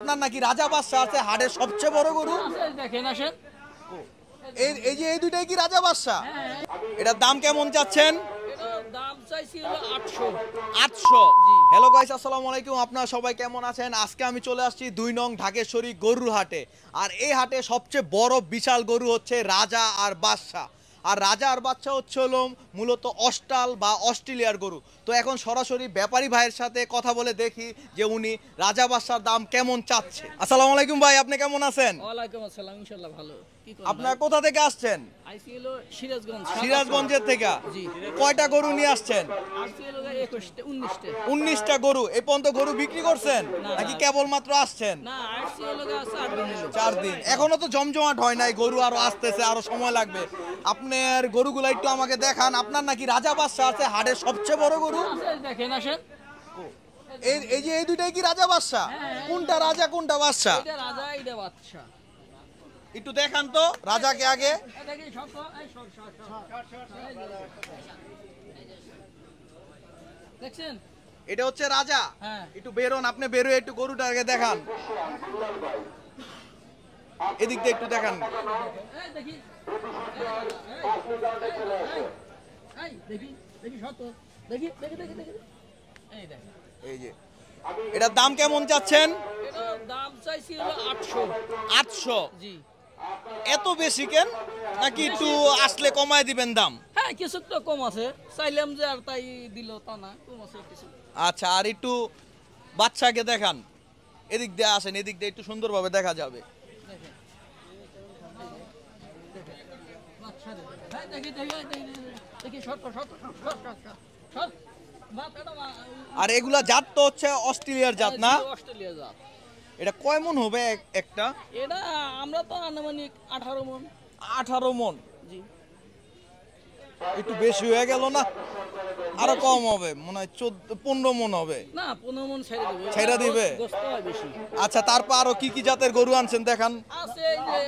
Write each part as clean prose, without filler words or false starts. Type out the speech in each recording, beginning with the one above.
আপনার নাকি রাজা বাদশা আছে হাড়ের সবচেয়ে বড় গরু। দেখেন আসেন, এই যে এই দুইটাই কি রাজা বাদশা? এটার দাম কেমন চাচ্ছেন? এটার দাম চাইছি হলো 800। 800। জি। হ্যালো গাইস, আসসালামু আলাইকুম। আপনারা সবাই কেমন আছেন? আজকে আমি চলে আসছি 2 নং ঢাকেশ্বরী গরুর হাটে। আর এই হাটে সবচেয়ে বড় বিশাল গরু হচ্ছে রাজা আর বাদশা। আর রাজা আর বাদশা হচ্ছে হলো মূলত অস্ট্রাল বা অস্ট্রেলিয়ার গরু। তো এখন সরাসরি ব্যাপারী ভাইয়ের সাথে কথা বলে দেখি যে উনি রাজা বাদশার দাম কেমন চাচ্ছে। আসসালামু আলাইকুম ভাই, আপনি কেমন আছেন? ওয়ালাইকুম আসসালাম, ইনশাআল্লাহ ভালো। কি কোন আপনারা কোথা থেকে আসছেন? আইসি হলো সিরাজগঞ্জ। সিরাজগঞ্জের থেকে। জি। কয়টা গরু নিয়ে আসছেন? আইসি হলো 21টা 19টা। 19টা গরু। এই পর্যন্ত গরু বিক্রি করছেন না, নাকি না। কেবলমাত্র আসছেন? না, আইসি হলো 4 দিন হলো। 4 দিন। এখনো তো জমজমাট হয় নাই, গরু আরো আসতেছে, আরো সময় লাগবে। আপনার গরুগুলো একটু আমাকে দেখান। আপনার নাকি রাজা বাদশা আছে হাড়ের সবচেয়ে বড় গরু। দেখেন আসেন, এই যে এই দুইটাই কি রাজা বাদশা? কোনটা রাজা কোনটা বাদশা? এটা রাজা এটা বাদশা। একটু দেখান তো রাজাকে আগে। এটা কি সব এই সর। দেখছেন? এটা হচ্ছে রাজা। হ্যাঁ। একটু বেরোন, আপনি বেরোয় একটু গরুটা আগে দেখান। এদিক দিয়ে একটু দেখান। এই দেখি, এই দেখি দেখি সত দেখি দেখি দেখি দেখি এই দেখেন, এই যে এটার দাম কেমন চাচ্ছেন? এটার দাম চাইছি হলো 800। 800। জি। এত বেশি কেন? নাকি একটু আসলে কমায় দিবেন দাম? হ্যাঁ, কিছু তো কম আছে, চাইলাম যে আর তাই দিল তা না, কম আছে কিছু। আচ্ছা, আর একটু বাচ্চাকে দেখান। এদিক দিয়ে আসেন, এদিক দিয়ে একটু সুন্দরভাবে দেখা যাবে। দেখেন, বাচ্চা দেখেন। হ্যাঁ, দেখি দেখি দেখি দেখি সত সত সত সত মাথাটা আর এগুলা জাত তো হচ্ছে অস্ট্রেলিয়ার জাত না? অস্ট্রেলিয়া জাত। এটা কয় মন হবে একটা? এটা আমরা তো আনুমানিক 18 মন। 18 মন। জি। একটু বেশি হয়ে গেল না? আরো কম হবে মনে হয়, 15 মন হবে। না, 15 মন ছেড়ে দিবে। ছেড়ে দিবে? গোস্ত হয় বেশি। আচ্ছা, তারপর আরো কি কি জাতের গরু আনছেন দেখান। আছে এই যে,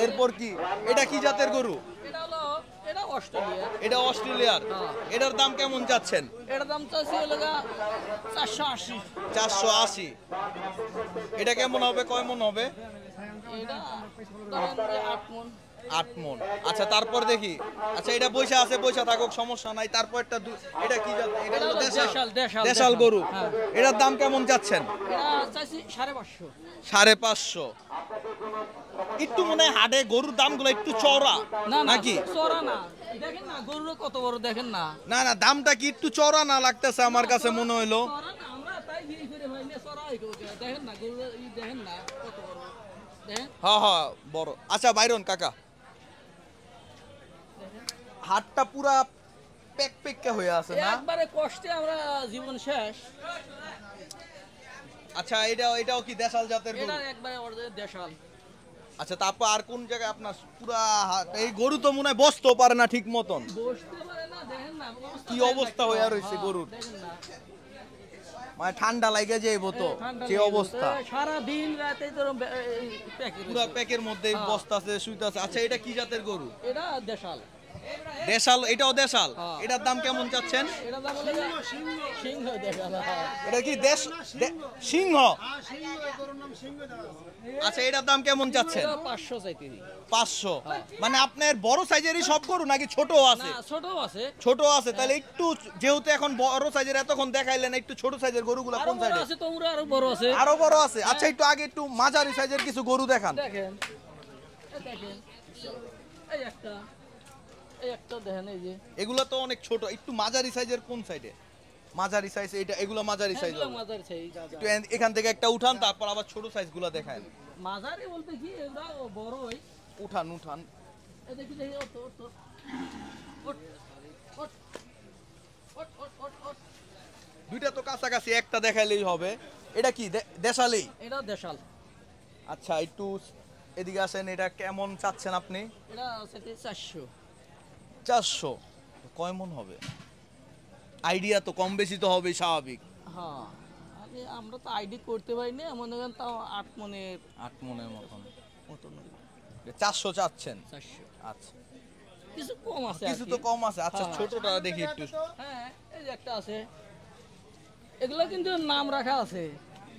এরপর কি এটা কি জাতের গরু? এটা হলো, এটা অস্ট্রেলিয়া। এটা অস্ট্রেলিয়ার। হ্যাঁ। এটার দাম কেমন যাচ্ছেন? এটার দাম চাচ্ছি হলো 480। 480। এটা কেমন হবে, কয় মন হবে? এটা ধরেন যে 8 মন। 8 মন। আচ্ছা, তারপর দেখি। আচ্ছা, এটা বৈশা আছে, বৈশা থাকুক, সমস্যা নাই। তারপর একটা এটা কি জাত? এটা হলো দেশাল গরু। হ্যাঁ। এটার দাম কেমন যাচ্ছেন? এটা চাইছি 550। 550। একটু মনে হয় হাটে গরুর দামগুলো একটু চওড়া না না, নাকি? চড়া না। দেখেন না গরুর কত বড়, দেখেন না। না না, দামটা কি একটু চওড়া না লাগতেছে আমার কাছে মনে হইলো। চড়া না, আমরা তাই বিয়ে করে ভাই না, চড়া হইছে। দেখেন না গরুর দেখেন না কত বড়। দেখেন হ্যাঁ হ্যাঁ, বড়। আচ্ছা বাইরন কাকা, হাটটা পুরা পেকপেকা হয়ে আছে না? একবারে কষ্টে আমরা জীবন শেষ। আচ্ছা, এটাও কি দেশাল জাতের গরু? এটা একবারে অরিজিনাল দেশাল। আচ্ছা, তারপর আর কোন জায়গায় আপনার পুরা এই গরু তো মনে হয় বসতেও পারে না ঠিক মতন। বসতে পারে না, দেখেন না কি অবস্থা হয়ে রয়েছে গরুর। দেখেন না, মানে ঠান্ডা লাগে যাইব তো, ঠান্ডা কি লেগে অবস্থা। গেছে। সারা দিন রাতে তোর প্যাকেট পুরা প্যাকের মধ্যে বস্তাছে, শুইতাছে। আচ্ছা, এটা কি জাতের গরু? এটা দেশাল। দেশাল, এটাও দেশাল। হ্যাঁ। এটার দাম কেমন চাচ্ছেন? এটা দাম হলো সিংহ দেশাল। এটা কি সিংহ? আচ্ছা, এটার দাম কেমন চাচ্ছেন? এটা 500 চাইতেছি। 500। মানে আপনার বড় সাইজেরই সব গরু নাকি ছোট না, আছে? ছোটও আছে। ছোট আছে। তাহলে একটু, যেহেতু এখন বড় সাইজের এতক্ষণ দেখাইলেন, একটু ছোট সাইজের গরুগুলো আরো কোন বড় সাইডে? আছে, তোমরা আরো বড় আছে। আরো বড় আছে। আচ্ছা, একটু আগে একটু মাঝারি সাইজের কিছু গরু দেখান। দেখেন, এই দেখেন, এই একটা, এই একটা দেখেন, এই যে এগুলো তো অনেক ছোট। একটু মাঝারি সাইজের কোন সাইডে? মাঝারি সাইজ এটা, এগুলো মাঝারি সাইজ। এগুলো মাঝারি সাইজ। একটু এখান থেকে একটা উঠান, তারপর আবার ছোট সাইজগুলো দেখান। মাঝারি বলতে কি এগুলা বড়ই। উঠান উঠান। এই দেখি দেখি, ওঠ ওঠ ওঠ ওঠ ওঠ ওঠ ওঠ ওঠ। দুইটা তো কাছাকাছি, একটা দেখাইলেই হবে। এটা কি দেশালেই? এটা দেশাল। আচ্ছা, একটু এদিকে আসেন। এটা কেমন চাচ্ছেন আপনি? এটা আছে 400। 400। কয় মন হবে? আইডিয়া তো কম বেশি তো হবে, স্বাভাবিক। হ্যাঁ, আমরা তো আইডি করতে পারি না, মনে করেন তাও 8 মনের 8 মনের মতন। মতন। 400 চাচ্ছেন? 400। আচ্ছা, কিছু কম আছে, কিছু তো কম আছে। আচ্ছা, হ্যাঁ। ছোটটা দেখি একটু। হ্যাঁ, এই যে একটা আছে। এগুলো কিন্তু নাম রাখা আছে।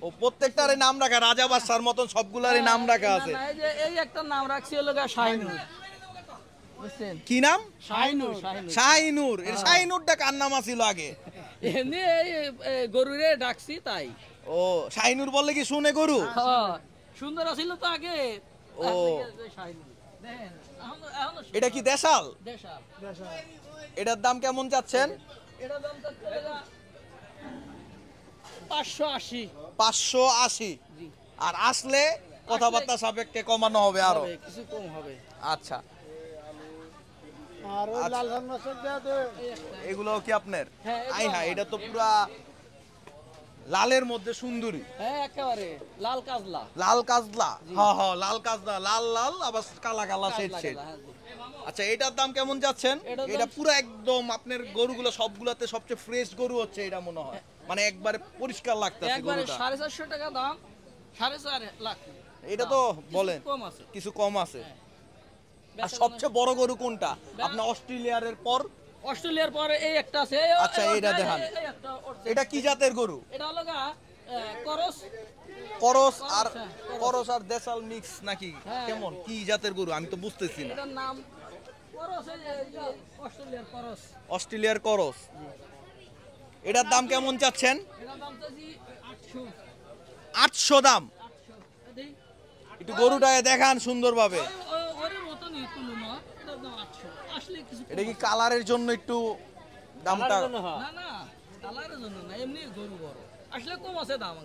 ও প্রত্যেকটারই নাম রাখা, রাজা বাদশার মতন সবগুলারই নাম রাখা আছে। না, না, এই যে এই একটা নাম রাখছি হলো গা শাহিনুর, বুঝছেন? কি নাম? শাহিনুর, শাহিনুর। শাহিনুর। এর শাহিনুরটা কার নাম ছিল আগে? এমনি এই গরুরে ডাকছি তাই। ও শাহিনুর বললে কি শুনে গরু? হ্যাঁ, সুন্দর আছিল তো আগে। ও। শাহিনুর। দেখেন, এখনো এটা কি দেশাল? দেশাল। এটার দাম কেমন চাচ্ছেন? এটার দাম চাচ্ছে হলো গা 580। 580। জি। আর আসলে কথাবার্তা সাপেক্ষে কমানো হবে আরো। হবে, কিছু কম হবে। আচ্ছা, আর ওই লাল ধান মাছের দেয়া দে। এই একটা। এগুলো কি আপনার? হ্যাঁ, এগুলো আই হ্যাঁ, এটা তো পুরা লালের মধ্যে সুন্দরী। হ্যাঁ, একেবারে লাল কাজলা। লাল কাজলা। হ্যাঁ হ্যাঁ, লাল কাজলা, লাল লাল আবার কালা কালা শেড শেড। কাজলা, হ্যাঁ, জি। আচ্ছা, এটার দাম কেমন যাচ্ছেন? এটার দাম- এটা পুরো একদম আপনার গরুগুলো সবগুলাতে সবচেয়ে ফ্রেশ গরু হচ্ছে এটা মনে হয়, মানে একবারে পরিষ্কার লাগতেছে একবারে গরুটা। 450 টাকা দাম, 4.5 লাখ। এটা তো কিছু বলেন কম আছে। কিছু কম আছে। হ্যাঁ। আর সবচেয়ে বড় গরু কোনটা আপনার অস্ট্রেলিয়ার পর? অস্ট্রেলিয়ার পরে এই একটা আছে। আচ্ছা, এইটা দেখান। এই একটা উঠছে। এটা কি জাতের গরু? এটা হলো গা করস। করস আর হ্যাঁ, করস। করস আর দেশাল মিক্স নাকি? হ্যাঁ। কেমন কি জাতের গরু আমি তো বুঝতেছি না। এটার নাম করস, এই যে অস্ট্রেলিয়ার করস। অস্ট্রেলিয়ার করস। এটার দাম কেমন চাচ্ছেন? এটার দাম চাইছি 800। 800 দাম। 800 এটাই। একটু গরুটাকে দেখান সুন্দরভাবে। ওর মতনই তুলনা। এটার দাম 800। আসলে কিছু কম এটা কি আছে। কালারের জন্য একটু দামটা? না না, কালারের জন্য না, এমনি গরু বড়। আসলে কম আছে দাম।